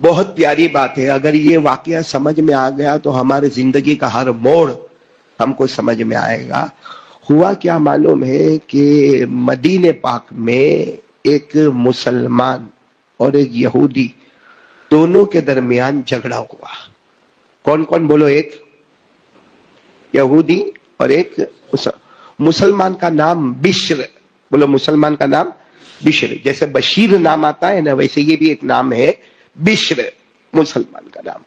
بہت پیاری بات ہے. اگر یہ واقعہ سمجھ میں آ گیا تو ہمارے زندگی کا ہر موڑ ہم کو سمجھ میں آئے گا. ہوا کیا معلوم ہے کہ مدینے پاک میں ایک مسلمان اور ایک یہودی دونوں کے درمیان جھگڑا ہوا. کون کون بولو؟ ایک یہودی اور ایک مسلمان کا نام بشر. بولو مسلمان کا نام بشر. جیسے بشیر نام آتا ہے نا، ویسے یہ بھی ایک نام ہے بشر، مسلمان کا نام.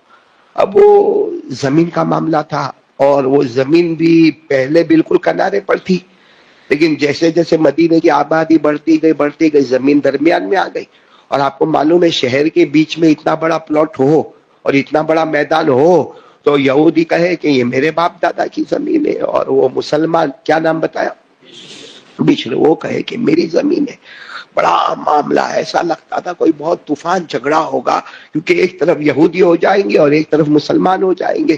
اب وہ زمین کا معاملہ تھا اور وہ زمین بھی پہلے بالکل کنارے پر تھی، لیکن جیسے جیسے مدینے کی آبادی بڑھتی گئی زمین درمیان میں آ گئی. اور آپ کو معلوم ہے شہر کے بیچ میں اتنا بڑا پلاٹ ہو اور اتنا بڑا میدان ہو تو یہودی کہے کہ یہ میرے باپ دادا کی زمین ہے، اور وہ مسلمان کیا نام بتایا؟ بشر، وہ کہے کہ میری زمین ہے. بڑا معاملہ، ایسا لگتا تھا کوئی بہت طوفان جھگڑا ہوگا، کیونکہ ایک طرف یہودی ہو جائیں گے اور ایک طرف مسلمان ہو جائیں گے.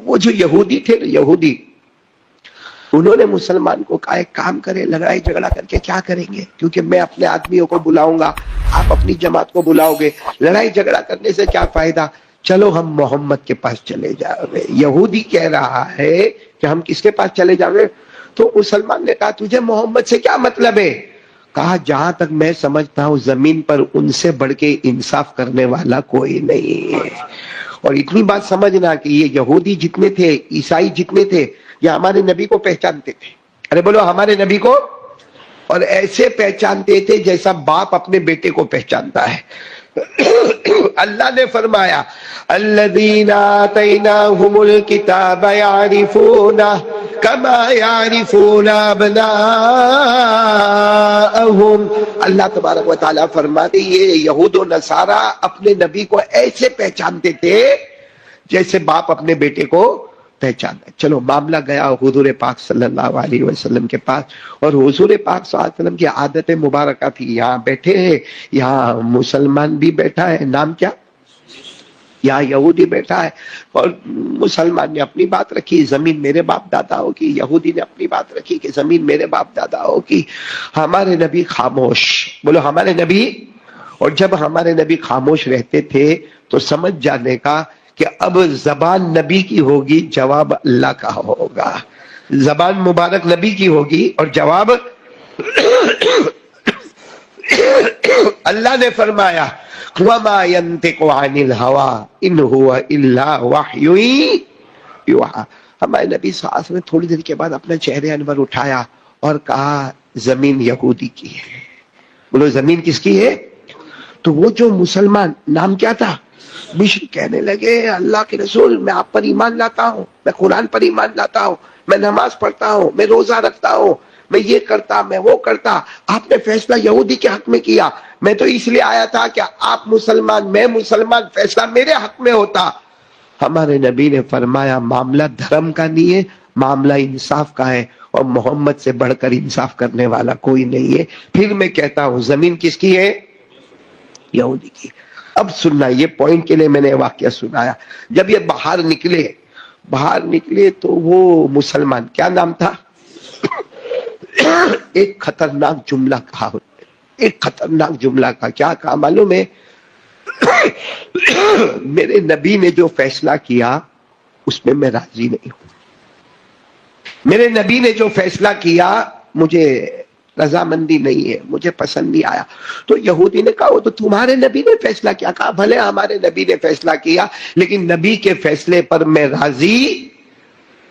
وہ جو یہودی تھے، یہودی انہوں نے مسلمان کو کہا ایک کام کرے، لڑائی جھگڑا کر کے کیا کریں گے، کیونکہ میں اپنے آدمیوں کو بلاؤں گا، آپ اپنی جماعت کو بلاؤ گے، لڑائی جھگڑا کرنے سے کیا فائدہ، چلو ہم محمد کے پاس چلے جاؤ گے. یہودی کہہ رہا ہے کہ ہم کس کے پاس چلے جاؤ گے؟ تو مسلمان نے کہا تجھے محمد سے کیا مطلب ہے؟ کہا جہاں تک میں سمجھتا ہوں زمین پر ان سے بڑھ کے انصاف کرنے والا کوئی نہیں ہے. اور اتنی بات سمجھنا کہ یہ یہودی جتنے تھے، عیسائی جتنے تھے، یہ ہمارے نبی کو پہچانتے تھے. ارے بولو ہمارے نبی کو. اور ایسے پہچانتے تھے جیسا باپ اپنے بیٹے کو پہچانتا ہے. اللہ نے فرمایا الذین آتیناہم الکتاب یعرفونہ کما یعرفون ابناءہم. اللہ تبارک و تعالیٰ فرماتے یہ یہود و نصارہ اپنے نبی کو ایسے پہچانتے تھے جیسے باپ اپنے بیٹے کو پہچانتا ہے. چلو معاملہ گیا حضور پاک صلی اللہ علیہ وسلم کے پاس، اور حضور پاک صلی اللہ علیہ وسلم کی عادت مبارکہ تھی، یہاں بیٹھے ہیں، یہاں مسلمان بھی بیٹھا ہے، نام کیا؟ یہاں یہودی بیٹھا ہے، اور مسلمان نے اپنی بات رکھی زمین میرے باپ داداؤں کی، یہودی نے اپنی بات رکھی کہ زمین میرے باپ داداؤں کی. ہمارے نبی خاموش. بولو ہمارے نبی. اور جب ہمارے نبی خاموش رہتے تھے تو سمجھ جانے کا کہ اب زبان نبی کی ہوگی، جواب اللہ کا ہوگا. زبان مبارک نبی کی ہوگی اور جواب اللہ نے فرمایا وَمَا يَنْتِقُ عَنِ الْهَوَىٰ إِنْ هُوَ إِلَّا وَحْيٌ يُوحَىٰ. ہمارے نبی صلی اللہ علیہ وسلم نے تھوڑی دیر کے بعد اپنا چہرے انور اٹھایا اور کہا زمین یہودی کی ہے. بولو زمین کس کی ہے؟ تو وہ جو مسلمان نام کیا تھا؟ بشر، کہنے لگے اللہ کے رسول میں آپ پر ایمان لاتا ہوں، میں قرآن پر ایمان لاتا ہوں، میں نماز پڑھتا ہوں، میں روزہ رکھتا ہوں، میں یہ کرتا میں وہ کرتا، آپ نے فیصلہ یہودی کے حق میں کیا، میں تو اس لیے آیا تھا کہ آپ مسلمان میں مسلمان، فیصلہ میرے حق میں ہوتا. ہمارے نبی نے فرمایا معاملہ دھرم کا نہیں ہے، معاملہ انصاف کا ہے، اور محمد سے بڑھ کر انصاف کرنے والا کوئی نہیں ہے. پھر میں کہتا ہوں زمین کس کی ہے؟ یہودی کی. اب سننا، یہ پوائنٹ کے لیے میں نے واقعہ سنایا. جب یہ باہر نکلے تو وہ مسلمان کیا نام تھا؟ ایک خطرناک جملہ کہا، ایک خطرناک جملہ کہا. کیا کہا معلوم ہے؟ میرے نبی نے جو فیصلہ کیا اس میں راضی نہیں ہوں. میرے نبی نے جو فیصلہ کیا مجھے رضامندی نہیں ہے، مجھے پسند نہیں آیا. تو یہودی نے کہا وہ تو تمہارے نبی نے فیصلہ کیا. کہا بھلے ہمارے نبی نے فیصلہ کیا لیکن نبی کے فیصلے پر میں راضی.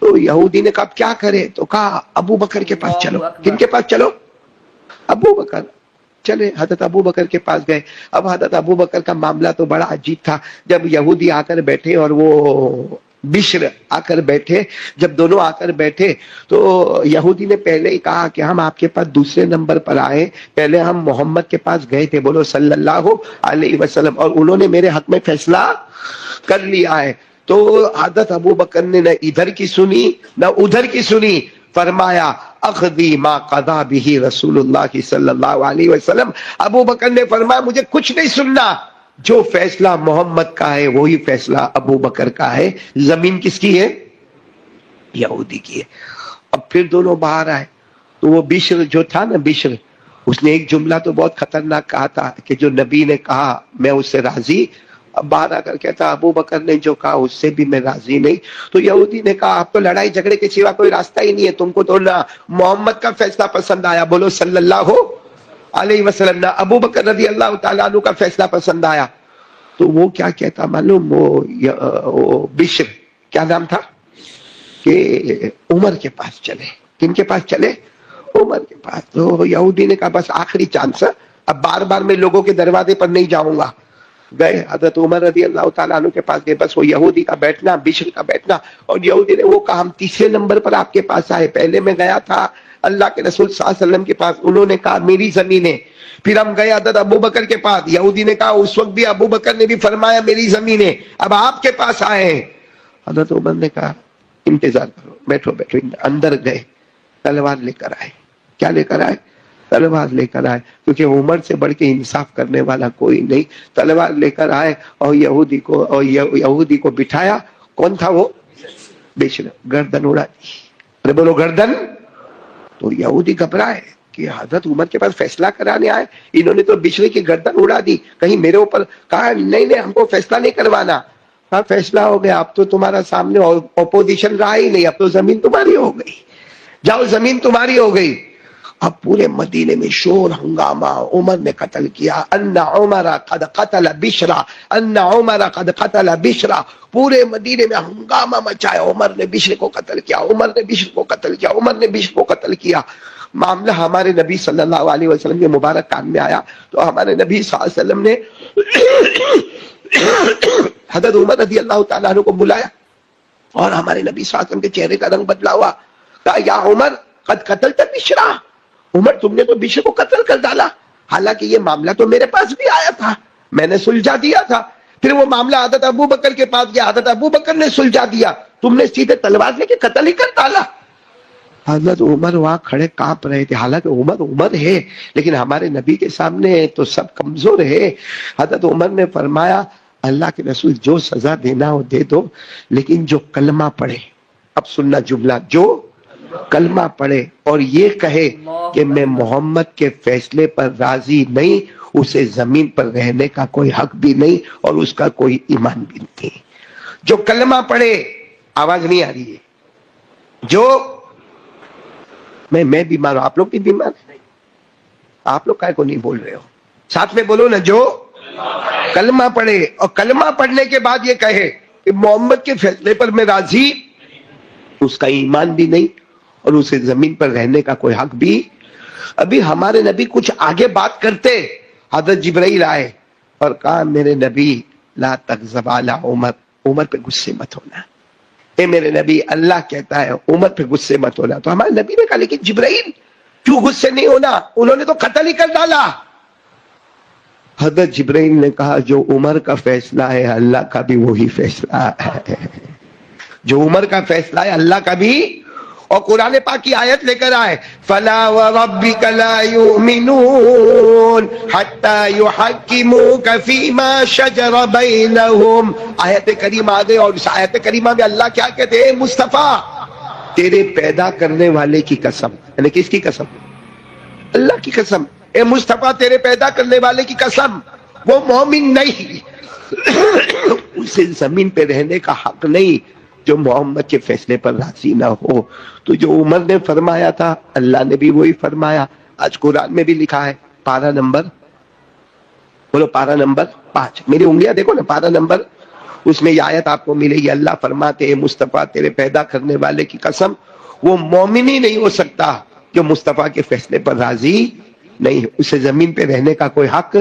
تو یہودی نے کہا کیا کرے؟ تو کہا ابو بکر کے پاس چلو. کن کے پاس چلو؟ ابو بکر. چلے حضرت ابو بکر کے پاس گئے. اب حضرت ابو بکر کا معاملہ تو بڑا عجیب تھا. جب یہودی آ کر بیٹھے اور وہ بشر آ کر بیٹھے، جب دونوں آ کر بیٹھے تو یہودی نے پہلے ہی کہا کہ ہم آپ کے پاس دوسرے نمبر پر آئے، پہلے ہم محمد کے پاس گئے تھے، بولو صلی اللہ علیہ وسلم، اور انہوں نے میرے حق میں فیصلہ کر لیا ہے. تو حضرت ابو بکر نے نہ ادھر کی سنی نہ ادھر کی سنی، فرمایا اخذی ما قضا به رسول اللہ صلی اللہ علیہ وسلم. ابو بکر نے فرمایا مجھے کچھ نہیں سننا، جو فیصلہ محمد کا ہے وہی فیصلہ ابو بکر کا ہے. زمین کس کی ہے؟ یہودی کی ہے. اب پھر دونوں باہر آئے تو وہ بشر جو تھا نا، بشر اس نے ایک جملہ تو بہت خطرناک کہا تھا کہ جو نبی نے کہا میں اس سے راضی، اب باہر آ کر کہتا ابو بکر نے جو کہا اس سے بھی میں راضی نہیں. تو یہودی نے کہا اب تو لڑائی جھگڑے کے سوا کوئی راستہ ہی نہیں ہے، تم کو تو نہ محمد کا فیصلہ پسند آیا، بولو صلی اللہ علیہ وسلم، نہ ابو بکر رضی اللہ تعالیٰ عنہ کا فیصلہ پسند آیا. تو وہ کیا کہتا معلوم، وہ بشر کیا نام تھا، کہ عمر کے پاس چلے. کن کے پاس چلے؟ عمر کے پاس. تو یہودی نے کہا بس آخری چانس ہے، اب بار بار میں لوگوں کے دروازے پر نہیں جاؤں گا. گئے حضرت عمر رضی اللہ تعالیٰ عنہ کے پاس گئے. بس وہ یہودی کا بیٹھنا، بشر کا بیٹھنا، اور یہودی نے وہ کہا ہم تیسرے نمبر پر آپ کے پاس آئے، پہلے میں گیا تھا اللہ کے رسول صلی اللہ علیہ وسلم کے پاس، انہوں نے کہا میری زمین ہے. پھر ہم گئے حضرت ابو بکر کے پاس، یہودی نے کہا اس وقت بھی ابو بکر نے بھی فرمایا میری زمین ہے، اب آپ کے پاس آئے ہیں. حضرت عمر نے کہا انتظار کرو، بیٹھو بیٹھو. اندر گئے، تلوار لے کر آئے. کیا لے کر آئے؟ تلوار لے کر آئے، کیونکہ عمر سے بڑھ کے انصاف کرنے والا کوئی نہیں. تلوار لے کر آئے اور یہودی کو بٹھایا. کون تھا وہ؟ بشر. گردن اڑا دی. ارے بولو گردن. تو یہودی گھبرائے کہ حضرت عمر کے پاس فیصلہ کرانے آئے، انہوں نے تو بشر کی گردن اڑا دی، کہیں میرے اوپر. کہا نہیں نہیں ہم کو فیصلہ نہیں کروانا. کہا فیصلہ ہو گیا، اب تو تمہارا سامنے اپوزیشن رہا ہی نہیں، اب تو زمین تمہاری ہو گئی، جاؤ زمین تمہاری ہو گئی. اب پورے مدینے میں شور ہنگامہ، عمر نے قتل کیا، ان عمر قد قتل بشرا، ان عمر قد قتل بشرا. پورے مدینے میں ہنگامہ مچایا، عمر نے بشر کو قتل کیا، عمر نے بشر کو قتل کیا، عمر نے بشر کو قتل کیا. معاملہ ہمارے نبی صلی اللہ علیہ وسلم کے مبارک کان میں آیا تو ہمارے نبی صلی اللہ علیہ وسلم نے حضرت عمر رضی اللہ تعالیٰ عنہ کو بلایا اور ہمارے نبی صلی اللہ علیہ وسلم کے چہرے کا رنگ بدلا ہوا. کہا یا عمر قد قتلت بشرا، عمر تم نے تو بشر کو قتل کر ڈالا، حالانکہ یہ معاملہ تو میرے پاس بھی آیا تھا، میں نے سلجھا دیا تھا. پھر وہ معاملہ حضرت ابو بکر کے پاس گیا، حضرت ابو بکر نے سلجھا دیا، تم نے سیدھے تلوار لے کے قتل ہی کر ڈالا. حضرت عمر وہاں کھڑے کانپ رہے تھے، حالانکہ عمر ہے لیکن ہمارے نبی کے سامنے تو سب کمزور ہے. حضرت عمر نے فرمایا اللہ کے رسول جو سزا دینا ہو دے دو، لیکن جو کلمہ پڑھے، اب سننا جملہ، جو کلمہ پڑھے اور یہ کہے کہ میں محمد کے فیصلے پر راضی نہیں، اسے زمین پر رہنے کا کوئی حق بھی نہیں اور اس کا کوئی ایمان بھی نہیں. جو کلمہ پڑھے، آواز نہیں آ رہی ہے، جو میں بیمار ہوں، آپ لوگ بھی بیمار ہیں، آپ لوگ کائے کو نہیں بول رہے ہو؟ ساتھ میں بولو نا، جو کلمہ پڑھے اور کلمہ پڑھنے کے بعد یہ کہے کہ محمد کے فیصلے پر میں راضی، اس کا ایمان بھی نہیں اور اسے زمین پر رہنے کا کوئی حق بھی. ابھی ہمارے نبی کچھ آگے بات کرتے، حضرت جبرائیل آئے اور کہا میرے نبی لا تغضب علی عمر، عمر پہ غصے مت ہونا. اے میرے نبی اللہ کہتا ہے عمر پہ غصے مت ہونا. تو ہمارے نبی نے کہا لیکن جبرائیل کیوں غصے نہیں ہونا، انہوں نے تو قتل ہی کر ڈالا. حضرت جبرائیل نے کہا جو عمر کا فیصلہ ہے اللہ کا بھی وہی فیصلہ ہے، جو عمر کا فیصلہ ہے اللہ کا بھی. اور قرآن پاک کی آیت لے کر آئے فلا وربک لا یؤمنون حتی یحکموک فیما شجر بینہم. آیت کریمہ آ گئے اور اس آیت کریمہ میں اللہ کیا کہتے ہیں، مصطفیٰ تیرے پیدا کرنے والے کی قسم، یعنی کس کی قسم؟ اللہ کی قسم. اے مصطفیٰ تیرے پیدا کرنے والے کی قسم، وہ مومن نہیں اسے زمین پہ رہنے کا حق نہیں جو محمد کے فیصلے پر راضی نہ ہو. تو جو عمر نے فرمایا تھا اللہ نے بھی وہی فرمایا. آج قرآن میں بھی لکھا ہے، پارہ نمبر بولو، پارہ نمبر 5، میری انگلیاں دیکھو نا، پارہ نمبر، اس میں یہ آیت آپ کو ملے گی. اللہ فرماتے ہیں مصطفیٰ تیرے پیدا کرنے والے کی قسم، وہ مومن ہی نہیں ہو سکتا جو مصطفیٰ کے فیصلے پر راضی نہیں، اسے زمین پہ رہنے کا کوئی حق.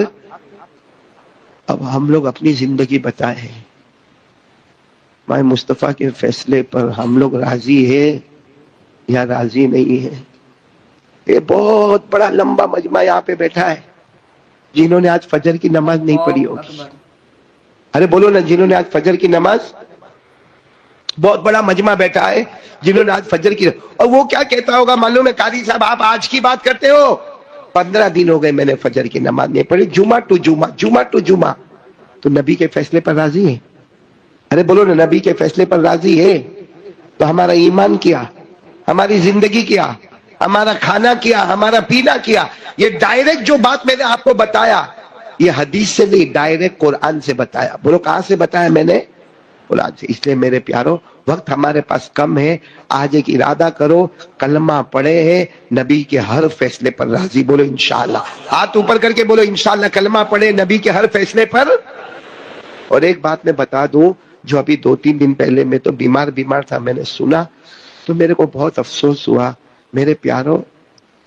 اب ہم لوگ اپنی زندگی بتائیں، مصطفیٰ کے فیصلے پر ہم لوگ راضی ہے یا راضی نہیں ہے؟ یہ بہت بڑا لمبا مجمع یہاں پہ بیٹھا ہے جنہوں نے آج فجر کی نماز نہیں پڑھی ہوگی. ارے بولو نا، جنہوں نے آج فجر کی نماز، بہت بڑا مجمع بیٹھا ہے جنہوں نے آج فجر کی. اور وہ کیا کہتا ہوگا معلوم ہے؟ قاری صاحب آپ آج کی بات کرتے ہو، 15 دن ہو گئے میں نے فجر کی نماز نہیں پڑھی، جمعہ ٹو جمعہ، جمعہ ٹو جمعہ. تو نبی کے فیصلے پر راضی ہے؟ ارے بولو نا، نبی کے فیصلے پر راضی ہے تو ہمارا ایمان کیا، ہماری زندگی کیا، ہمارا کھانا کیا, ہمارا پینا کیا. یہ ڈائریکٹ جو بات میں نے آپ کو بتایا, یہ حدیث سے نہیں, ڈائریکٹ قرآن سے بتایا. بولو کہاں سے بتایا میں نے؟ قرآن سے. اس لیے میرے پیارو, وقت ہمارے پاس کم ہے. آج ایک ارادہ کرو, کلمہ پڑھے ہیں, نبی کے ہر فیصلے پر راضی. بولو انشاءاللہ, ہاتھ اوپر کر کے بولو انشاءاللہ. کلمہ پڑھے نبی کے ہر فیصلے پر. اور ایک بات میں بتا دوں, جو ابھی 2-3 دن پہلے میں تو بیمار تھا, میں نے سنا تو میرے کو بہت افسوس ہوا. میرے پیارو,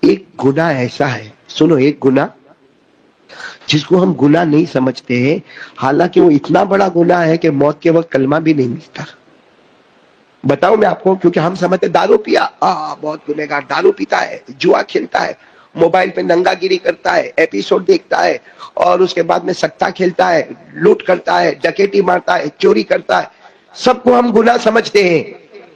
ایک گناہ ایسا ہے, سنو, ایک گناہ جس کو ہم گناہ نہیں سمجھتے ہیں, حالانکہ وہ اتنا بڑا گناہ ہے کہ موت کے وقت کلمہ بھی نہیں ملتا. بتاؤ میں آپ کو, کیونکہ ہم سمجھتے دارو پیا, بہت گنہگار, دارو پیتا ہے, جوا کھیلتا ہے, موبائل پہ ننگا گیری کرتا ہے, ایپیسوڈ دیکھتا ہے, اور اس کے بعد میں سکتا کھیلتا ہے, لوٹ کرتا ہے, ڈکیٹی مارتا ہے, چوری کرتا ہے, سب کو ہم گناہ سمجھتے ہیں.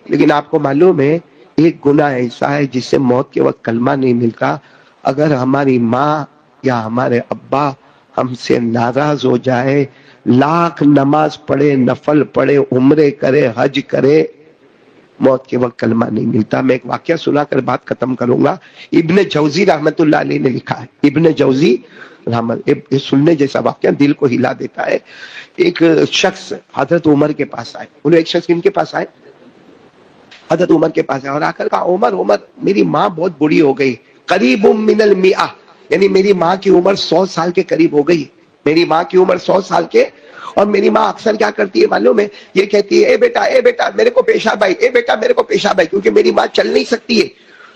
لیکن آپ کو معلوم ہے ایک گناہ ایسا ہے جس سے موت کے وقت کلمہ نہیں ملتا. اگر ہماری ماں یا ہمارے ابا ہم سے ناراض ہو جائے, لاکھ نماز پڑھے, نفل پڑھے, عمرے کرے, حج کرے, موت کے وقت کلمہ نہیں ملتا. میں ایک واقعہ سنا کر بات ختم کروں گا. ابن جوزی رحمت اللہ علیہ نے لکھا ہے, ابن جوزی رحمت, یہ سننے جیسا واقعہ, دل کو ہلا دیتا ہے. ایک شخص حضرت عمر کے پاس آئے. انہوں ایک شخص ان کے پاس آئے, حضرت عمر کے پاس آئے, اور آ کر کہا, عمر میری ماں بہت بڑی ہو گئی, قریب من المئہ, یعنی میری ماں کی عمر 100 سال کے قریب ہو گئی. میری ماں کی عمر 100 سال کے, اور میری ماں اکثر کیا کرتی ہے معلوم ہے, یہ کہتی ہے, اے بیٹا میرے کو پیشاب آئی, اے بیٹا میرے کو پیشاب آئی, کیونکہ میری ماں چل نہیں سکتی ہے.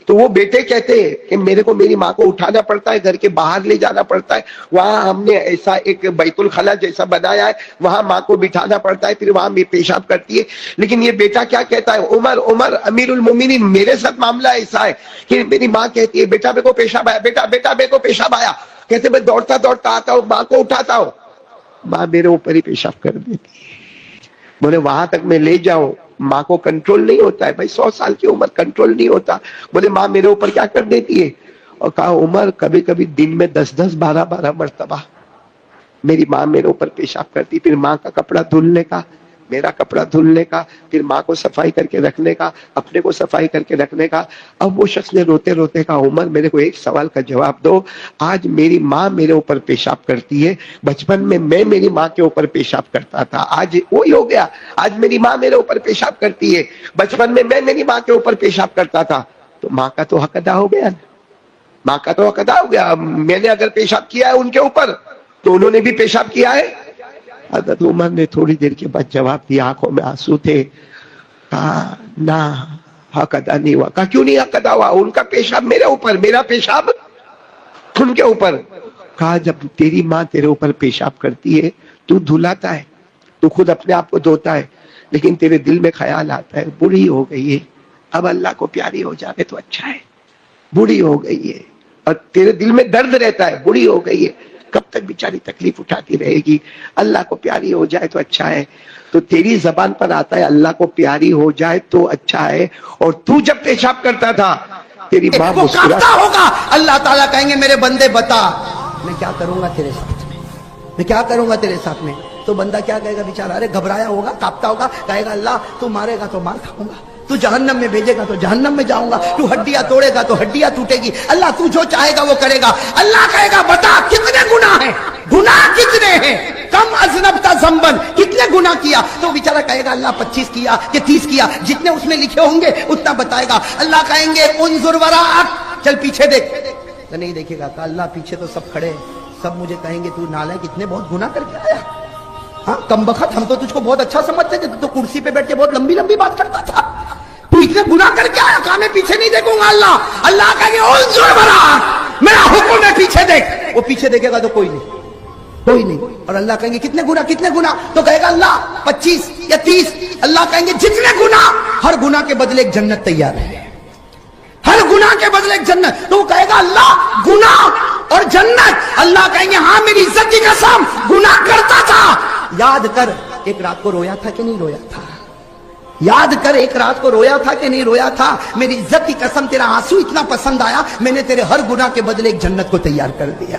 تو وہ بیٹے کہتے ہیں کہ میرے کو میری ماں کو اٹھانا پڑتا ہے, گھر کے باہر لے جانا پڑتا ہے, وہاں ہم نے ایسا ایک بیت الخلا جیسا بنایا ہے, وہاں ماں کو بٹھانا پڑتا ہے, پھر وہاں بھی پیشاب کرتی ہے. لیکن یہ بیٹا کیا کہتا ہے, عمر امیر المومنین, میرے ساتھ معاملہ ایسا ہے کہ میری ماں کہتی ہے, بیٹا میرے کو پیشاب آیا, بیٹا میرے کو پیشاب آیا. کہتے میں دوڑتا آتا ہوں, ماں کو اٹھاتا ہوں, ماں میرے اوپر ہی پیشاب کر دیتی ہے. بولے وہاں تک میں لے جاؤں, ماں کو کنٹرول نہیں ہوتا ہے بھائی, 100 سال کی عمر, کنٹرول نہیں ہوتا. بولے ماں میرے اوپر کیا کر دیتی ہے. اور کہا, عمر کبھی کبھی دن میں 10 12 مرتبہ میری ماں میرے اوپر پیشاب کرتی. پھر ماں کا کپڑا دھلنے کا, میرا کپڑا دھلنے کا, پھر ماں کو صفائی کر کے رکھنے کا, اپنے کو صفائی کر کے رکھنے کا. اب وہ شخص نے روتے روتے کہا, عمر میرے کو ایک سوال کا جواب دو, آج میری ماں میرے اوپر پیشاب کرتی ہے, بچپن میں میری ماں کے اوپر پیشاب کرتا تھا, آج وہی ہو گیا, آج میری ماں میرے اوپر پیشاب کرتی ہے, بچپن میں میری ماں کے اوپر پیشاب کرتا تھا. تو ماں کا تو حق ادا ہو گیا نا, ماں کا تو حق ادا ہو گیا. میں نے اگر پیشاب کیا ہے ان کے اوپر تو انہوں نے بھی پیشاب کیا ہے. حضرت عمر نے تھوڑی دیر کے بعد جواب دیا, آنکھوں میں آنسو تھے. کہا نہ, حق ادا نہیں ہوا. کہا کیوں نہیں حق ادا ہوا, ان کا پیشاب میرے اوپر, میرا پیشاب ان کے اوپر. کہا جب تیری ماں تیرے اوپر پیشاب کرتی ہے تو دھلاتا ہے, تو خود اپنے آپ کو دھوتا ہے, لیکن تیرے دل میں خیال آتا ہے بوڑھی ہو گئی ہے, اب اللہ کو پیاری ہو جائے تو اچھا ہے, بوڑھی ہو گئی ہے, اور تیرے دل میں درد رہتا ہے, بوڑھی ہو گئی ہے, کب تک بیچاری تکلیف اٹھاتی رہے گی, اللہ کو پیاری ہو جائے تو اچھا ہے. تو تیری زبان پر آتا ہے اللہ کو پیاری ہو جائے تو اچھا ہے, اور تو جب پیشاب کرتا تھا تیری ماں وہ کانپتا ہوگا. اللہ تعالیٰ کہیں گے میرے بندے بتا میں کیا کروں گا تیرے ساتھ میں, میں کیا کروں گا تیرے ساتھ میں. تو بندہ کیا کہے گا بیچارہ, ارے گھبرایا ہوگا, کانپتا ہوگا, کہے گا اللہ تو مارے گا تو مار کھاؤں گا, تو جہنم میں بھیجے گا تو جہنم میں جاؤں گا, تو ہڈیاں توڑے گا تو ہڈیاں ٹوٹے گی, اللہ تو جو چاہے گا وہ کرے گا. اللہ کہے گا بتا کتنے گناہ ہیں, گناہ کتنے ہیں, کم اذنبتا ذنبن, کتنے گناہ کیا. تو بیچارہ کہے گا اللہ 25 کیا کہ 30 کیا, جتنے اس میں لکھے ہوں گے اتنا بتائے گا. اللہ کہیں گے انظر وراءک, چل پیچھے دیکھ, تو نہیں دیکھے گا. کہ اللہ پیچھے تو سب کھڑے ہیں, سب مجھے کہیں گے تو نالائق کتنے بہت گناہ کر کے آیا. ہاں کم بخت, ہم تو تجھ کو بہت اچھا سمجھتے تھے, تو کرسی پہ بیٹھ کے بہت لمبی لمبی بات کرتا تھا, تو اتنے گناہ کر کے آیا, کہا میں پیچھے نہیں دیکھوں گا. اللہ کہیں گے انظر وراءک, میرا حکم ہے پیچھے دیکھ. وہ پیچھے دیکھے گا تو کوئی نہیں. اور اللہ کہیں گے کتنے گناہ, تو کہے گا اللہ 25 یا 30. اللہ کہیں گے جتنے گناہ, ہر گناہ کے بدلے ایک جنت تیار ہے, ہر گناہ کے بدلے ایک جنت. تو وہ کہے گا اللہ گناہ اور جنت. اللہ کہیں گے ہاں میری عزت کی قسم گناہ کرتا تھا, یاد کر ایک رات کو رویا تھا کہ نہیں رویا تھا, یاد کر ایک رات کو رویا تھا کہ نہیں رویا تھا. میری عزت کی قسم تیرا آنسو اتنا پسند آیا, میں نے تیرے ہر گناہ کے بدلے ایک جنت کو تیار کر دیا.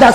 10।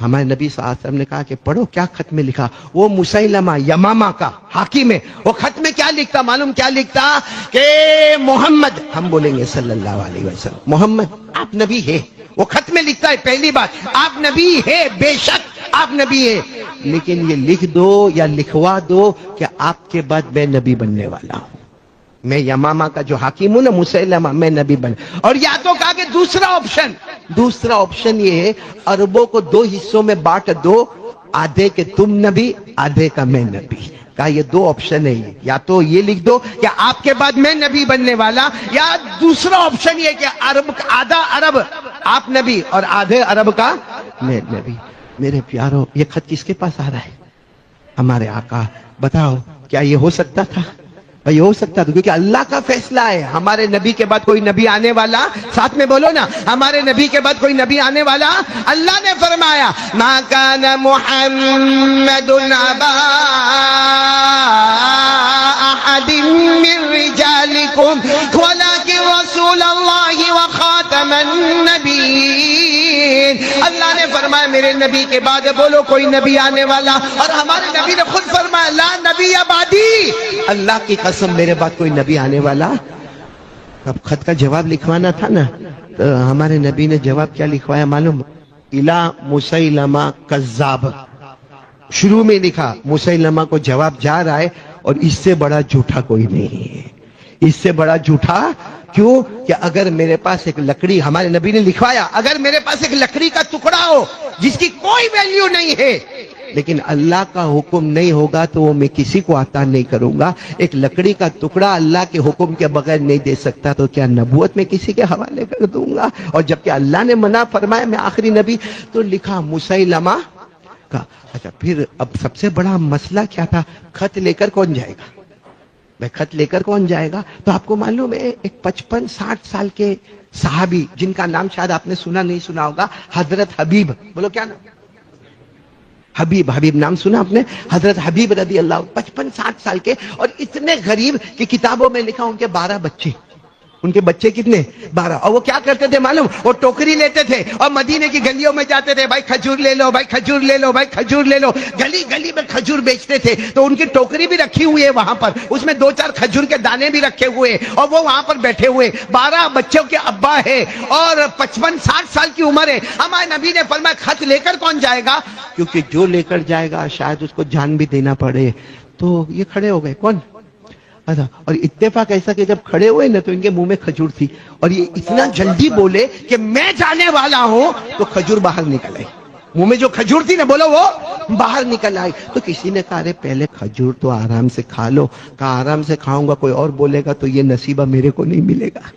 ہمارے نبی صلی اللہ علیہ وسلم نے کہا کہ پڑھو کیا خط میں لکھا. وہ مسیلمہ یمامہ کا حاکم ہے, وہ خط میں کیا لکھتا معلوم کیا لکھتا کہ محمد, ہم بولیں گے صلی اللہ علیہ وسلم, محمد آپ نبی ہے. وہ خط میں لکھتا ہے پہلی بات آپ نبی ہے, بے شک آپ نبی ہے, لیکن یہ لکھ دو یا لکھوا دو کہ آپ کے بعد میں نبی بننے والا ہوں. میں یمامہ کا جو حاکم ہوں نا مسیلمہ, میں نبی بن. اور یا تو کہا کہ دوسرا آپشن یہ ہے عربوں کو دو حصوں میں بانٹ دو, آدھے کے تم نبی آدھے کا میں نبی. کہا یہ دو آپشن ہے, یا تو یہ لکھ دو کہ آپ کے بعد میں نبی بننے والا, یا دوسرا آپشن یہ کہ عرب آدھا عرب آپ نبی اور آدھے عرب کا میں نبی. میرے پیارو یہ خط کس کے پاس آ رہا ہے؟ ہمارے آقا. بتاؤ کیا یہ ہو سکتا تھا؟ بھائی ہو سکتا تھا, کیونکہ اللہ کا فیصلہ ہے. ہمارے نبی کے بعد کوئی نبی آنے والا, ساتھ میں بولو نا, ہمارے نبی کے بعد کوئی نبی آنے والا, اللہ نے فرمایا ما کان محمد ابا احد من رجالکم ولکن رسول اللہ وخاتم النبیین. اللہ نے فرمایا میرے نبی کے بعد بولو کوئی نبی آنے والا, اور ہمارے نبی نے خود فرمایا لا نبی بعدی, اللہ کی قسم میرے بعد کوئی نبی آنے والا. اب خط کا جواب لکھوانا تھا نا, تو ہمارے نبی نے جواب کیا لکھوایا معلوم؟ الا مسیلمہ کذاب. شروع میں لکھا مسیلمہ کو جواب جا رہا ہے, اور اس سے بڑا جھوٹا کوئی نہیں ہے. اس سے بڑا جھوٹا کیوں کہ اگر میرے پاس ایک لکڑی, ہمارے نبی نے لکھوایا اگر میرے پاس ایک لکڑی کا ٹکڑا ہو جس کی کوئی ویلیو نہیں ہے, لیکن اللہ کا حکم نہیں ہوگا تو وہ میں کسی کو عطا نہیں کروں گا. ایک لکڑی کا ٹکڑا اللہ کے حکم کے بغیر نہیں دے سکتا, تو کیا نبوت میں کسی کے حوالے کر دوں گا؟ اور جبکہ اللہ نے منع فرمایا میں آخری نبی, تو لکھا مسیلمہ کا. اچھا پھر اب سب سے بڑا مسئلہ کیا تھا؟ خط لے کر کون جائے گا؟ میں خط لے کر کون جائے گا؟ تو آپ کو معلوم ہے ایک 55-60 سال کے صحابی جن کا نام شاید آپ نے سنا نہیں سنا ہوگا, حضرت حبیب. بولو کیا نام؟ حبیب نام سنا آپ نے؟ حضرت حبیب رضی اللہ, 55-60 سال کے, اور اتنے غریب کہ کتابوں میں لکھا ان کے 12 بچے. ان کے بچے کتنے؟ 12. اور وہ کیا کرتے تھے معلوم؟ وہ ٹوکری لیتے تھے اور مدینے کی گلیوں میں جاتے تھے, بھائی کھجور لے لو, بھائی کھجور لے لو, بھائی کھجور لے لو. گلی گلی میں کھجور بیچتے تھے, تو ان کی ٹوکری بھی رکھی ہوئی ہے وہاں پر, اس میں 2-4 کھجور کے دانے بھی رکھے ہوئے, اور وہ وہاں پر بیٹھے ہوئے. 12 بچوں کے ابا ہے اور 55-60 سال کی عمر ہے. ہمارے نبی نے فرمایا خط لے کر کون جائے گا؟ کیونکہ جو لے کر جائے گا شاید اس کو جان بھی دینا پڑے. تو یہ کھڑے ہو گئے, کون؟ اور اتفاق ایسا کہ جب کھڑے ہوئے نا تو ان کے منہ میں کھجور تھی, اور یہ اتنا جلدی بولے کہ میں جانے والا ہوں, تو کھجور باہر نکل آئی. منہ میں جو کھجور تھی نا بولو وہ باہر نکل آئی. تو کسی نے کہا ارے پہلے کھجور تو آرام سے کھا لو. کہا آرام سے کھاؤں گا, کوئی اور بولے گا تو یہ نصیبہ میرے کو نہیں ملے گا.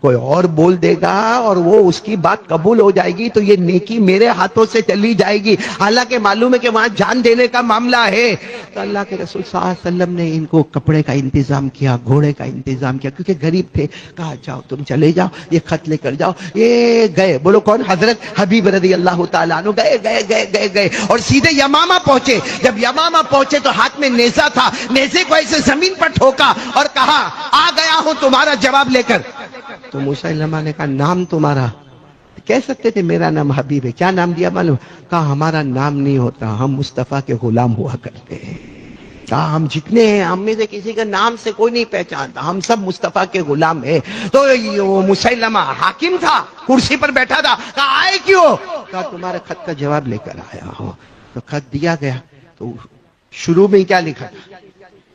کوئی اور بول دے گا اور وہ اس کی بات قبول ہو جائے گی تو یہ نیکی میرے ہاتھوں سے چلی جائے گی, حالانکہ معلوم ہے کہ وہاں جان دینے کا معاملہ ہے. تو اللہ کے رسول صلی اللہ علیہ وسلم نے ان کو کپڑے کا انتظام کیا, گھوڑے کا انتظام کیا, کیونکہ غریب تھے. کہا جاؤ تم چلے جاؤ, یہ خط لے کر جاؤ. یہ گئے, بولو کون؟ حضرت حبیب رضی اللہ تعالیٰ عنہ. گئے اور سیدھے یمامہ پہنچے. جب یمامہ پہنچے تو ہاتھ میں نیزہ تھا, نیزے کو ایسے زمین پر ٹھوکا اور کہا آ گیا ہوں تمہارا جواب لے کر. تو مسیلمہ نے کہا نام تمہارا؟ کہہ سکتے تھے میرا نام حبیب ہے. کیا نام دیا معلوم؟ کہا ہمارا نام نہیں ہوتا, ہم مصطفیٰ کے غلام ہوا کرتے ہیں. کہا ہم جتنے ہیں ہم میں سے کسی کا نام سے کوئی نہیں پہچانتا, ہم سب مصطفیٰ کے غلام ہیں. تو وہ مسیلمہ حاکم تھا, کرسی پر بیٹھا تھا. کہا آئے کیوں؟ کہا تمہارے خط کا جواب لے کر آیا ہوں. تو خط دیا گیا. تو شروع میں کیا لکھا تھا؟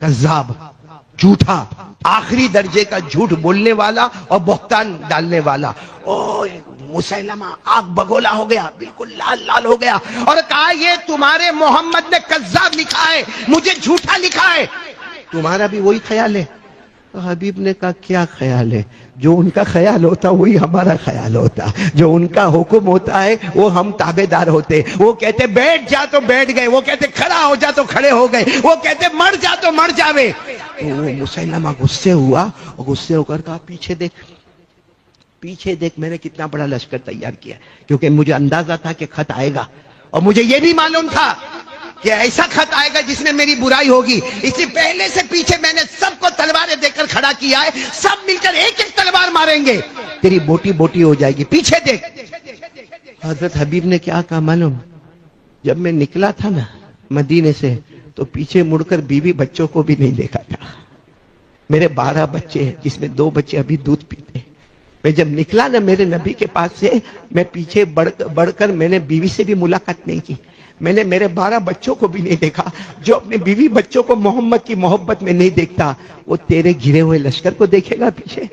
کذاب, جھوٹا, آخری درجے کا جھوٹ بولنے والا اور بہتان ڈالنے والا. او مسیلمہ آگ بگولا ہو گیا, بالکل لال لال ہو گیا, اور کہا یہ تمہارے محمد نے کذاب لکھا ہے, مجھے جھوٹا لکھا ہے. تمہارا بھی وہی خیال ہے؟ تو حبیب نے کہا کیا خیال ہے؟ جو ان کا خیال ہوتا وہی ہمارا خیال ہوتا, جو ان کا حکم ہوتا ہے وہ ہم تابع دار ہوتے. وہ کہتے بیٹھ جا تو بیٹھ گئے, وہ کہتے کھڑا ہو جا تو کھڑے ہو گئے, وہ کہتے مر جا تو مر جاوے. تو وہ مسیلمہ غصے ہوا, اور غصے ہو کر کہا پیچھے دیکھ میں نے کتنا بڑا لشکر تیار کیا. کیونکہ مجھے اندازہ تھا کہ خط آئے گا, اور مجھے یہ بھی معلوم تھا کہ ایسا خط آئے گا جس میں میری برائی ہوگی. اس لیے پہلے سے پیچھے میں نے سب کو تلواریں دے کر کھڑا کیا ہے, سب مل کر ایک ایک تلوار ماریں گے, تیری بوٹی بوٹی ہو جائے گی, پیچھے دیکھ. حضرت حبیب نے کیا کہا معلوم؟ جب میں نکلا تھا نا مدینے سے تو پیچھے مڑ کر بیوی بچوں کو بھی نہیں دیکھا تھا. میرے 12 بچے ہیں جس میں 2 بچے ابھی دودھ پیتے. میں جب نکلا نا میرے نبی کے پاس سے, میں پیچھے بڑھ کر میں نے بیوی سے بھی ملاقات نہیں کی. میں نے میرے 12 بچوں کو بھی نہیں دیکھا. جو اپنے بیوی بچوں کو محمد کی محبت میں نہیں دیکھتا وہ تیرے گھرے ہوئے لشکر کو دیکھے گا پیچھے.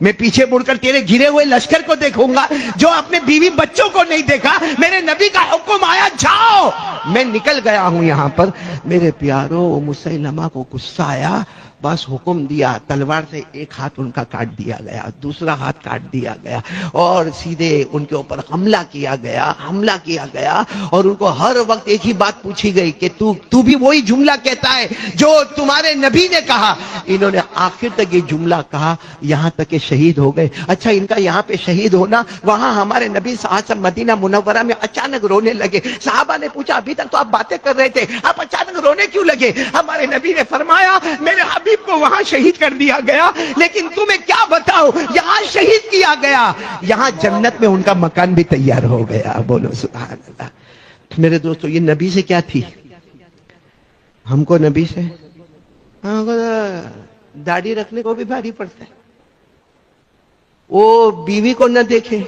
میں پیچھے مڑ کر تیرے گھرے ہوئے لشکر کو دیکھوں گا جو اپنے بیوی بچوں کو نہیں دیکھا. میرے نبی کا حکم آیا جاؤ, میں نکل گیا ہوں یہاں پر. میرے پیاروں, مسیلمہ کو غصہ آیا, بس حکم دیا, تلوار سے ایک ہاتھ ان کا کاٹ دیا گیا, دوسرا ہاتھ کاٹ دیا گیا, اور سیدھے ان کے اوپر حملہ کیا گیا. اور ان کو ہر وقت ایک ہی بات پوچھی گئی کہ تو بھی وہی جملہ کہتا ہے جو تمہارے نبی نے کہا. انہوں نے آخر تک یہ جملہ کہا, یہاں تک کہ شہید ہو گئے. اچھا, ان کا یہاں پہ شہید ہونا, وہاں ہمارے نبی صلی اللہ علیہ وسلم مدینہ منورہ میں اچانک رونے لگے. صحابہ نے پوچھا ابھی تک تو آپ باتیں کر رہے تھے, آپ اچانک رونے کیوں لگے؟ ہمارے نبی نے فرمایا میرے حبیب کو وہاں شہید کر دیا گیا, لیکن تمہیں کیا بتاؤ, یہاں شہید کیا گیا, یہاں جنت میں ان کا مکان بھی تیار ہو گیا. بولو سبحان اللہ. میرے دوستو, یہ نبی سے کیا تھی؟ ہم کو نبی سے داڑھی رکھنے کو بھی بھاری پڑتا ہے. وہ بیوی کو نہ دیکھے,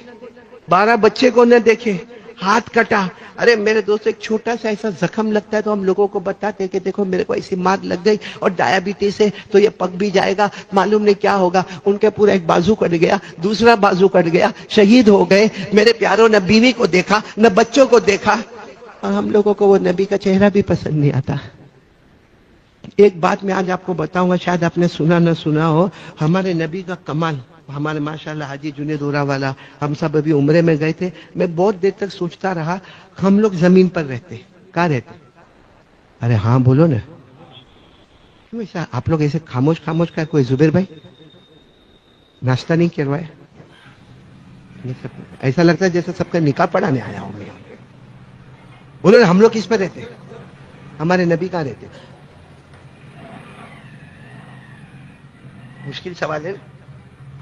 12 بچے کو نہ دیکھے, ہاتھ کٹا. ارے میرے دوست, ایک چھوٹا سا ایسا زخم لگتا ہے تو ہم لوگوں کو بتاتے کہ دیکھو میرے کو ایسی مار لگ گئی اور ڈائبٹیز ہے تو یہ پک بھی جائے گا, معلوم نہیں کیا ہوگا. ان کے پورا ایک بازو کٹ گیا, دوسرا بازو کٹ گیا, شہید ہو گئے. میرے پیاروں, نہ بیوی کو دیکھا نہ بچوں کو دیکھا. اور ہم لوگوں کو وہ نبی کا چہرہ بھی پسند نہیں آتا. ایک بات میں آج آپ کو بتاؤں گا, شاید آپ نے سنا نہ سنا ہو. ہمارے نبی کا کمال, ہمارے ماشاءاللہ حاجی جنید اورا والا, ہم سب ابھی عمرے میں گئے تھے. میں بہت دیر تک سوچتا رہا, ہم لوگ زمین پر رہتے, کہاں رہتے؟ ارے ہاں بولو نا. آپ لوگ ایسے خاموش کا, کوئی زبیر بھائی ناشتہ نہیں کروایا؟ ایسا لگتا ہے جیسے سب کا نکاح پڑھانے آیا ہوں میں. بولو نا, ہم لوگ کس پر رہتے؟ ہمارے نبی کہاں رہتے؟ مشکل سوال ہے.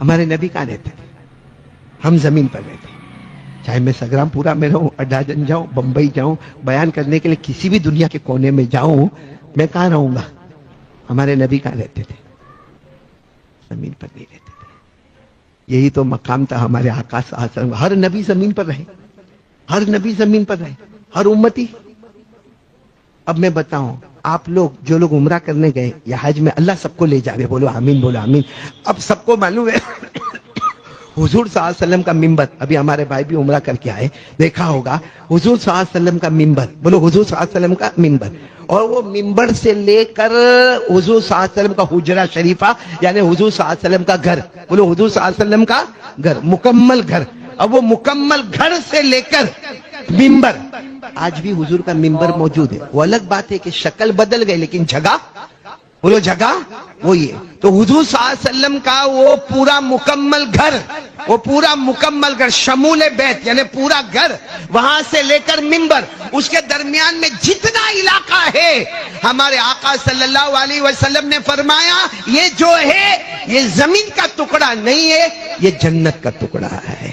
ہمارے نبی کہاں رہتے؟ ہم زمین پر رہتے. چاہے میں سگرام پورا میں رہوں, اڈاجن جاؤں, بمبئی جاؤں, بیان کرنے کے لیے کسی بھی دنیا کے کونے میں جاؤں, میں کہاں رہوں گا؟ ہمارے نبی کہاں رہتے تھے؟ زمین پر نہیں رہتے تھے. یہی تو مقام تھا ہمارے آقا صلی اللہ علیہ وسلم. ہر نبی زمین پر رہے, ہر نبی زمین پر رہے, ہر امتی. اب میں بتاؤں, آپ لوگ جو لوگ عمرہ کرنے گئے یا حج میں, اللہ سب کو لے جاوے, بولو آمین, بولو آمین. اب سب کو معلوم ہے حضور صلی اللہ علیہ وسلم کا منبر, ابھی ہمارے بھائی بھی عمرہ کر کے آئے, دیکھا ہوگا حضور صلی اللہ علیہ وسلم کا منبر, بولو حضور صلی اللہ علیہ وسلم کا منبر. اور وہ منبر سے لے کر حضور صلی اللہ علیہ وسلم کا حجرہ شریفہ, یعنی حضور صلی اللہ علیہ وسلم کا گھر, بولو حضور صلی اللہ علیہ وسلم کا گھر, مکمل گھر. اب وہ مکمل گھر سے لے کر منبر, آج بھی حضور کا منبر موجود ہے. وہ الگ بات ہے کہ شکل بدل گئی, لیکن جگہ, بولو جگہ وہی ہے. تو حضور صلی اللہ علیہ وسلم کا وہ پورا مکمل گھر, وہ پورا مکمل گھر, شمول بیت یعنی پورا گھر, وہاں سے لے کر منبر, اس کے درمیان میں جتنا علاقہ ہے, ہمارے آقا صلی اللہ علیہ وسلم نے فرمایا یہ جو ہے یہ زمین کا ٹکڑا نہیں ہے, یہ جنت کا ٹکڑا ہے.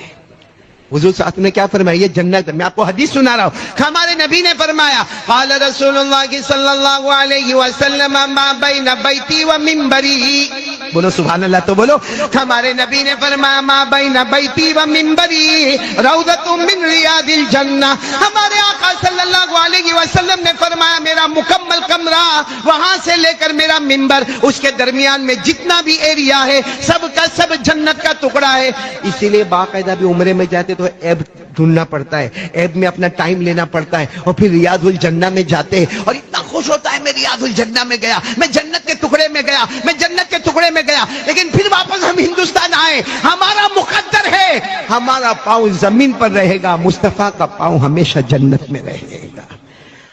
حضور صلی اللہ علیہ وسلم نے کیا فرمایا؟ یہ جنت. میں آپ کو حدیث سنا رہا ہوں. ہمارے نبی نے فرمایا قال رسول اللہ صلی اللہ علیہ وسلم ما بین بیتی و منبری, بولو سبحان اللہ. تو بولو, ہمارے نبی نے فرمایا ما بین بیتی و منبری روضۃ من ریاض الجنہ. ہمارے آقا صلی اللہ علیہ وسلم نے فرمایا میرا مکمل کمرہ, وہاں سے لے کر میرا منبر, اس کے درمیان میں جتنا بھی ایریا ہے سب کا سب جنت کا ٹکڑا ہے. اسی لیے باقاعدہ بھی عمرے میں جاتے تو عیب ڈھونڈنا پڑتا ہے, عیب میں اپنا ٹائم لینا پڑتا ہے, اور پھر ریاض الجنہ میں جاتے ہیں اور اتنا خوش ہوتا ہے میں ریاض الجنہ میں گیا, میں جنت کے ٹکڑے میں گیا, میں جنت کے ٹکڑے میں گیا. لیکن پھر واپس ہم ہندوستان آئے, ہمارا مقدر ہے ہمارا پاؤں زمین پر رہے گا, مصطفیٰ کا پاؤں ہمیشہ جنت میں رہے گا.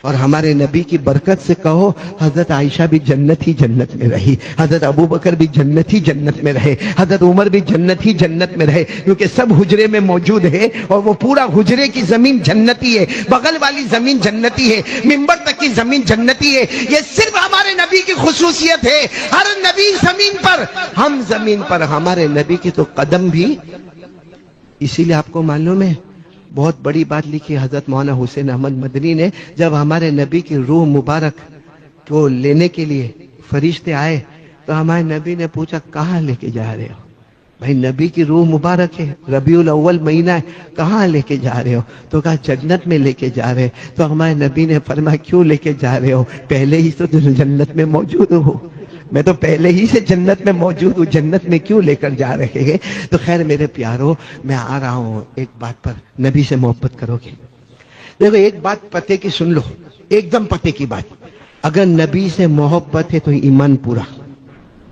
اور ہمارے نبی کی برکت سے کہو حضرت عائشہ بھی جنت ہی جنت میں رہی, حضرت ابو بکر بھی جنت ہی جنت میں رہے, حضرت عمر بھی جنت ہی جنت میں رہے, کیونکہ سب حجرے میں موجود ہے اور وہ پورا حجرے کی زمین جنتی ہے, بغل والی زمین جنتی ہے, منبر تک کی زمین جنتی ہے. یہ صرف ہمارے نبی کی خصوصیت ہے. ہر نبی زمین پر, ہم زمین پر, ہمارے نبی کی تو قدم بھی. اسی لیے آپ کو معلوم ہے بہت بڑی بات لکھی حضرت مولانا حسین احمد مدنی نے. جب ہمارے نبی کی روح مبارک کو لینے کے لیے فرشتے آئے تو ہمارے نبی نے پوچھا کہاں لے کے جا رہے ہو؟ بھائی نبی کی روح مبارک ہے، ربیع الاول مہینہ ہے، کہاں لے کے جا رہے ہو؟ تو کہا جنت میں لے کے جا رہے. تو ہمارے نبی نے فرمایا کیوں لے کے جا رہے ہو؟ پہلے ہی تو جنت میں موجود ہو. میں تو پہلے ہی سے جنت میں موجود ہوں، جنت میں کیوں لے کر جا رہے ہیں؟ تو خیر میرے پیارو، میں آ رہا ہوں ایک بات پر، نبی سے محبت کرو گے. دیکھو ایک بات پتے کی سن لو، ایک دم پتے کی بات. اگر نبی سے محبت ہے تو ایمان پورا،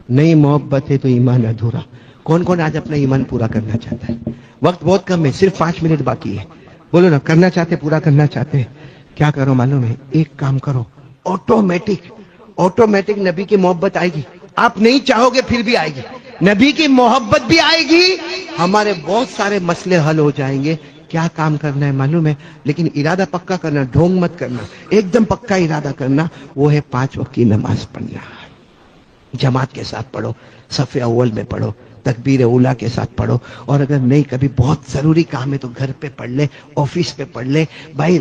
نہیں محبت ہے تو ایمان ادھورا. کون کون آج اپنا ایمان پورا کرنا چاہتا ہے؟ وقت بہت کم ہے، صرف 5 منٹ باقی ہے. بولو نا، کرنا چاہتے، پورا کرنا چاہتے ہیں. کیا کرو معلوم ہے؟ ایک کام کرو، آٹومیٹک نبی کی محبت آئے گی. آپ نہیں چاہو گے پھر بھی آئے گی. نبی کی محبت بھی آئے گی، ہمارے بہت سارے مسئلے حل ہو جائیں گے. کیا کام کرنا ہے معلوم ہے؟ لیکن ارادہ پکا کرنا، ڈھونگ مت کرنا، ایک دم پکا ارادہ کرنا. وہ ہے 5 وقت کی نماز پڑھنا. جماعت کے ساتھ پڑھو، صف اول میں پڑھو، تکبیر اولا کے ساتھ پڑھو. اور اگر نہیں کبھی بہت ضروری کام ہے تو گھر پہ پڑھ لے، آفس پہ پڑھ لے بھائی.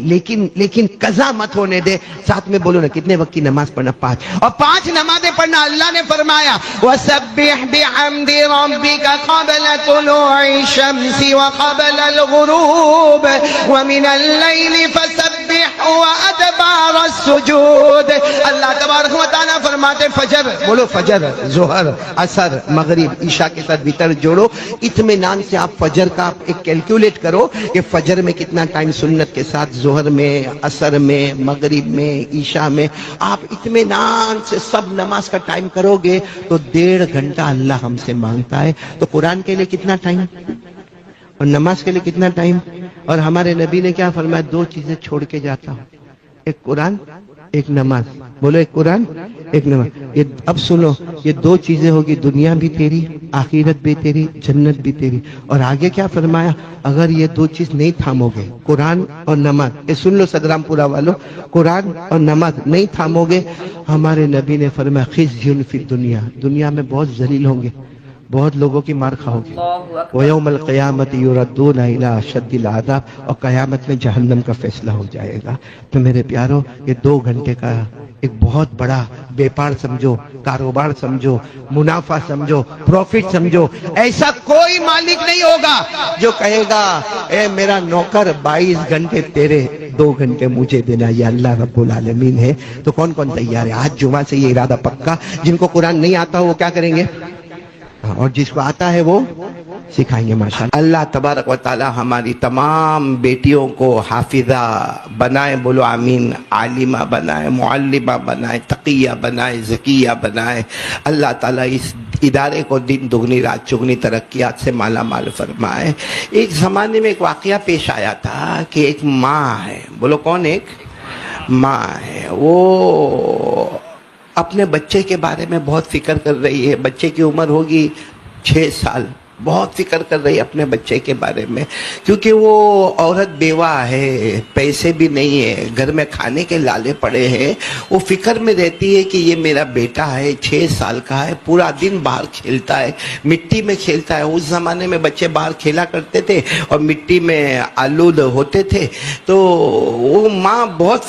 لیکن قضا مت ہونے دے. ساتھ میں بولو نا کتنے وقت کی نماز پڑھنا؟ 5. اور 5 نمازیں پڑھنا. اللہ نے فرمایا وَسَبِّحْ بِحَمْدِ رَبِّكَ قَبْلَ طُلُوعِ الشَّمْسِ وَقَبْلَ الْغُرُوبِ وَمِنَ اللَّيْلِ فَسَبِّحْهُ وَأَدْبَارَ السُّجُودِ. اللہ تبارک و تعالیٰ فرماتے فجر، بولو فجر، ظہر، عصر، مغرب، عشاء کے ساتھ وتر جوڑو. اطمینان سے آپ فجر کا ایک کیلکولیٹ کرو کہ فجر میں کتنا ٹائم سنت کے ساتھ، ظہر میں، عصر میں، مغرب میں، عشاء میں. آپ اطمینان سے سب نماز کا ٹائم کرو گے تو 1.5 گھنٹہ اللہ ہم سے مانگتا ہے. تو قرآن کے لیے کتنا ٹائم اور نماز کے لیے کتنا ٹائم؟ اور ہمارے نبی نے کیا فرمایا؟ 2 چیزیں چھوڑ کے جاتا ہوں، ایک قرآن، ایک نماز. بولو ایک قرآن، ایک نماز. یہ اب سنو، یہ 2 چیزیں ہوگی، دنیا بھی تیری، آخرت بھی تیری، جنت بھی تیری. اور آگے کیا فرمایا؟ اگر یہ 2 چیز نہیں تھامو گے، قرآن اور نماز، یہ سن لو صدرام پورا والو، قرآن اور نماز نہیں تھامو گے، ہمارے نبی نے فرمایا خزي فی الدنیا، دنیا میں بہت ذلیل ہوں گے، بہت لوگوں کی مار کھاؤ گے. وَيَوْمَ الْقِيَامَةِ يُرَدُّونَ إِلَىٰ أَشَدِّ الْعَذَابِ. اور قیامت میں جہنم کا فیصلہ ہو جائے گا. تو میرے پیارو، یہ 2 گھنٹے کا ایک بہت بڑا بیپار سمجھو، کاروبار سمجھو، منافع سمجھو، پروفٹ سمجھو. ایسا کوئی مالک نہیں ہوگا جو کہے گا اے میرا نوکر 22 گھنٹے تیرے، 2 گھنٹے مجھے دینا. یہ اللہ رب العالمین ہے. تو کون کون تیار ہے آج جمعہ سے یہ ارادہ پکا؟ جن کو قرآن نہیں آتا وہ کیا کریں گے، اور جس کو آتا ہے وہ سکھائیں گے ماشاءاللہ. اللہ تبارک و تعالی ہماری تمام بیٹیوں کو حافظہ بنائے، بولو آمین. عالمہ بنائے، معلمہ بنائے، تقیہ بنائے، زکیہ بنائے. اللہ تعالی اس ادارے کو دن دگنی رات چگنی ترقیات سے مالا مال فرمائے. ایک زمانے میں ایک واقعہ پیش آیا تھا کہ ایک ماں ہے، بولو کون؟ ایک ماں ہے. وہ اپنے بچے کے بارے میں بہت فکر کر رہی ہے. بچے کی عمر ہوگی 6 سال. بہت فکر کر رہی ہے اپنے بچے کے بارے میں، کیونکہ وہ عورت بیوہ ہے، پیسے بھی نہیں ہے، گھر میں کھانے کے لالے پڑے ہیں. وہ فکر میں رہتی ہے کہ یہ میرا بیٹا ہے، 6 سال کا ہے، پورا دن باہر کھیلتا ہے، مٹی میں کھیلتا ہے. اس زمانے میں بچے باہر کھیلا کرتے تھے اور مٹی میں آلود ہوتے تھے. تو وہ ماں بہت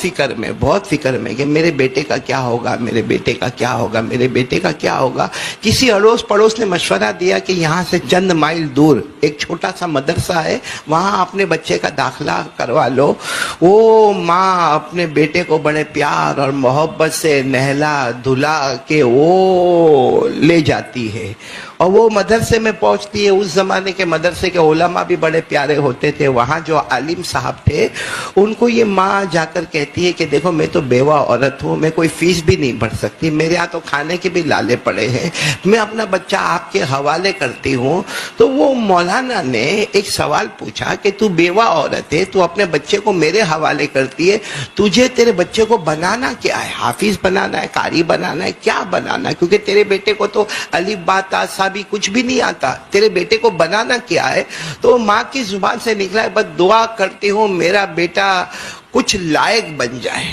فکر میں کہ میرے بیٹے کا کیا ہوگا، میرے بیٹے کا کیا ہوگا، میرے بیٹے کا کیا ہوگا. کسی اڑوس پڑوس نے مشورہ دیا کہ یہاں سے چند مائل دور ایک چھوٹا سا مدرسہ ہے، وہاں اپنے بچے کا داخلہ کروا لو. وہ ماں اپنے بیٹے کو بڑے پیار اور محبت سے نہلا دھلا کے وہ لے جاتی ہے اور وہ مدرسے میں پہنچتی ہے. اس زمانے کے مدرسے کے علماء بھی بڑے پیارے ہوتے تھے. وہاں جو عالم صاحب تھے ان کو یہ ماں جا کر کہتی ہے کہ دیکھو میں تو بیوہ عورت ہوں، میں کوئی فیس بھی نہیں بھر سکتی، میرے یہاں تو کھانے کے بھی لالے پڑے ہیں، میں اپنا بچہ آپ کے حوالے کرتی ہوں. تو وہ مولانا نے ایک سوال پوچھا کہ تو بیوہ عورت ہے، تو اپنے بچے کو میرے حوالے کرتی ہے، تجھے تیرے بچے کو بنانا کیا ہے؟ حافظ بنانا ہے، قاری بنانا ہے، کیا بنانا ہے؟ کیونکہ تیرے بیٹے کو تو الف با تا سا بھی کچھ بھی نہیں آتا، تیرے بیٹے کو بنانا کیا ہے؟ تو ماں کی زبان سے نکلا ہے بس دعا کرتی ہوں میرا بیٹا کچھ لائق بن جائے.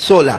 16।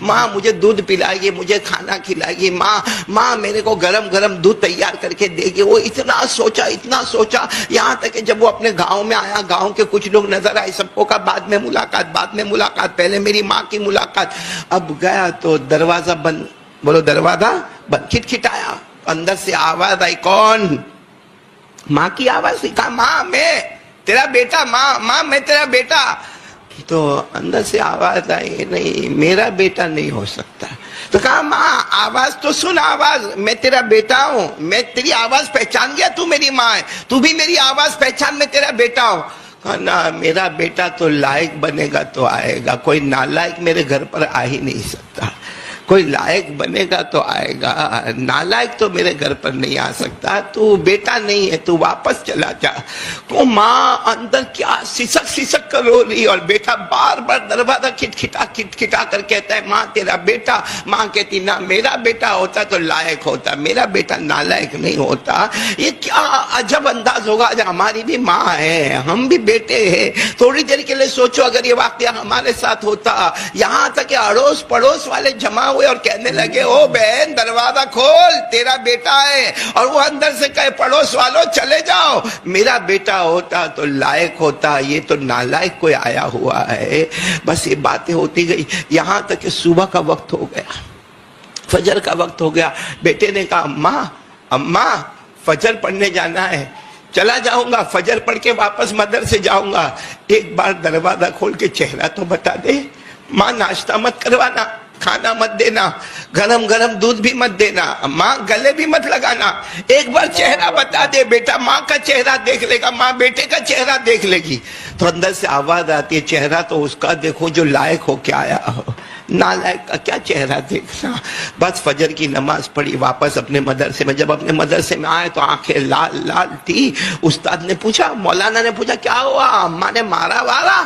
ماں مجھے دودھ پلائے گی, مجھے کھانا کھلائے گی, ماں میرے کو گرم گرم دودھ تیار کر کے دے گی. وہ اتنا سوچا, یہاں تک کہ جب وہ اپنے گاؤں میں آیا, گاؤں کے کچھ لوگ نظر آئے, سب کو کہا بعد میں ملاقات, پہلے میری ماں کی ملاقات. اب گیا تو دروازہ بند, بولو دروازہ بند, کھٹکھٹایا, اندر سے آواز آئی, کون؟ ماں کی آواز. کہا ماں میں تیرا بیٹا, ماں میں تیرا بیٹا. تو اندر سے آواز آئی, نہیں میرا بیٹا نہیں ہو سکتا. تو کہا ماں آواز تو سن, آواز, میں تیرا بیٹا ہوں, میں تیری آواز پہچان گیا, تو میری ماں ہے, تو بھی میری آواز پہچان, میں تیرا بیٹا ہوں. کہا نا میرا بیٹا تو لائق بنے گا تو آئے گا, کوئی نالائق میرے گھر پر آ ہی نہیں سکتا. کوئی لائق بنے گا تو آئے گا, نالائق تو میرے گھر پر نہیں آ سکتا. تو بیٹا نہیں ہے, تو واپس چلا جا. تو ماں اندر کیا سسک کر رو رہی, اور بیٹا بار بار دروازہ کھٹکھٹا کر کہتا ہے ماں تیرا بیٹا. ماں کہتی نہ میرا بیٹا ہوتا تو لائق ہوتا, میرا بیٹا نالائق نہیں ہوتا. یہ کیا عجب انداز ہوگا, ہماری بھی ماں ہے, ہم بھی بیٹے ہیں. تھوڑی دیر کے لیے سوچو اگر یہ واقعہ ہمارے ساتھ ہوتا, یہاں تک کہ اڑوس پڑوس والے جمع ہوئے اور کہنے لگے او بہن دروازہ کھول, تیرا بیٹا ہے, اور وہ اندر سے کہے پڑوس والوں چلے جاؤ, میرا بیٹا ہوتا تو لائق ہوتا, یہ تو نالائق کوئی آیا ہوا ہے. بس یہ باتیں ہوتی گئی, یہاں تک کہ صبح کا وقت ہو گیا, فجر کا وقت ہو گیا. بیٹے نے کہا اماں فجر پڑھنے جانا ہے, چلا جاؤں گا, فجر پڑھ کے واپس مدرسے جاؤں گا, ایک بار دروازہ کھول کے چہرہ تو بتا دے. ماں ناشتہ مت کروانا, کھانا مت دینا, گرم گرم دودھ بھی مت دینا, ماں گلے بھی مت لگانا, ایک بار چہرہ بتا دے. بیٹا ماں کا چہرہ دیکھ لے گا, ماں بیٹے کا چہرہ دیکھ لے گی. تو اندر سے آواز آتی ہے چہرہ تو اس کا دیکھو جو لائق ہو کے آیا ہو, نالائق کا کیا چہرہ دیکھنا. بس فجر کی نماز پڑھی, واپس اپنے مدرسے میں. جب اپنے مدرسے میں آئے تو آنکھیں لال لال تھی. استاد نے پوچھا, مولانا نے پوچھا کیا ہوا, اماں نے مارا وارا؟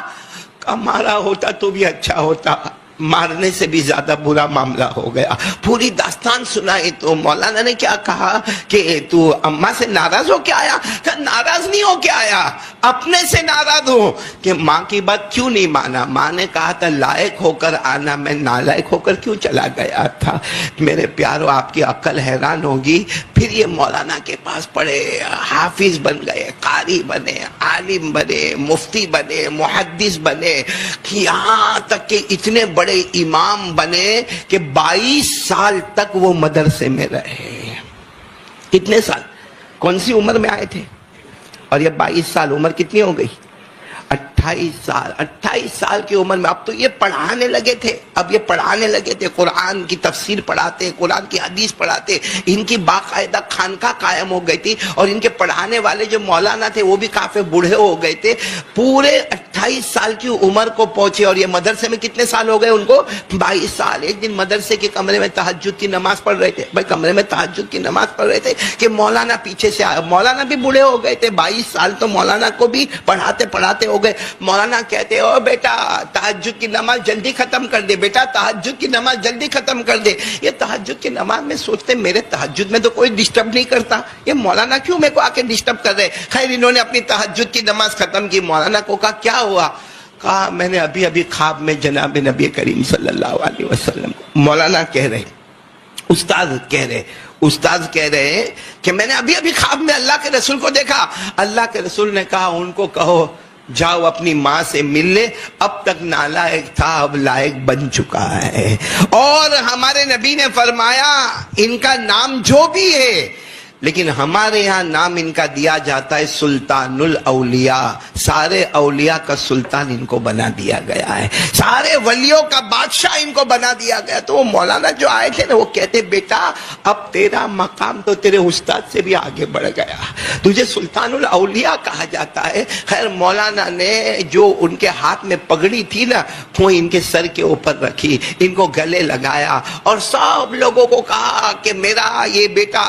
کہا مارا ہوتا تو بھی اچھا ہوتا, مارنے سے بھی زیادہ برا معاملہ ہو گیا. پوری داستان سنائی تو مولانا نے کیا کہا کہ تو اماں سے ناراض ہو کے آیا؟ کہ ناراض نہیں ہو کے آیا, اپنے سے ناراض ہوں کہ ماں کی بات کیوں نہیں مانا. ماں نے کہا تھا لائق ہو کر آنا, میں نالائق ہو کر کیوں چلا گیا تھا. میرے پیارو آپ کی عقل حیران ہوگی. پھر یہ مولانا کے پاس پڑھے, حافظ بن گئے, قاری بنے, عالم بنے, مفتی بنے, محدث بنے, یہاں تک کہ اتنے بڑے امام بنے کہ 22 سال تک وہ مدرسے میں رہے. کتنے سال, کون سی عمر میں آئے تھے, اور یہ 22 سال عمر کتنی ہو گئی, 28 سال کی عمر میں. اب تو یہ پڑھانے لگے تھے, قرآن کی تفسیر پڑھاتے, قرآن کی حدیث پڑھاتے. ان کی باقاعدہ خانقاہ قائم ہو گئی تھی, اور ان کے پڑھانے والے جو مولانا تھے وہ بھی کافی بوڑھے ہو گئے تھے. پورے 28 سال کی عمر کو پہنچے, اور یہ مدرسے میں کتنے سال ہو گئے ان کو, 22 سال. ایک دن مدرسے کے کمرے میں تہجد کی نماز پڑھ رہے تھے, کمرے میں تہجد کی نماز پڑھ رہے تھے کہ مولانا پیچھے سے آیا. مولانا بھی بوڑھے ہو گئے تھے, 22 سال تو مولانا کو بھی پڑھاتے ہو گئے. مولانا کہتے او بیٹا تہجد کی نماز جلدی ختم کر دے, بیٹا تہجد کی نماز جلدی ختم کر دے. یہ تہجد کی نماز میں سوچتے میرے تہجد میں تو کوئی ڈسٹرب نہیں کرتا, یہ مولانا کیوں میرے کو آ کے ڈسٹرب کر رہے. خیر انہوں نے اپنی تہجد کی نماز ختم کی. مولانا کو کہا کیا ہوا؟ کہا میں نے ابھی خواب میں جناب نبی کریم صلی اللہ علیہ وسلم. مولانا کہہ رہے, استاد کہہ رہے کہ میں نے ابھی خواب میں اللہ کے رسول کو دیکھا. اللہ کے رسول نے کہا ان کو کہو جاؤ اپنی ماں سے مل لے, اب تک نالائق تھا اب لائق بن چکا ہے. اور ہمارے نبی نے فرمایا ان کا نام جو بھی ہے, لیکن ہمارے یہاں نام ان کا دیا جاتا ہے سلطان الاولیاء. سارے اولیاء کا سلطان ان کو بنا دیا گیا ہے, سارے ولیوں کا بادشاہ ان کو بنا دیا گیا. تو وہ مولانا جو آئے تھے نا, وہ کہتے بیٹا اب تیرا مقام تو تیرے استاد سے بھی آگے بڑھ گیا, تجھے سلطان الاولیاء کہا جاتا ہے. خیر مولانا نے جو ان کے ہاتھ میں پگڑی تھی نا, وہ ان کے سر کے اوپر رکھی, ان کو گلے لگایا, اور سب لوگوں کو کہا کہ میرا یہ بیٹا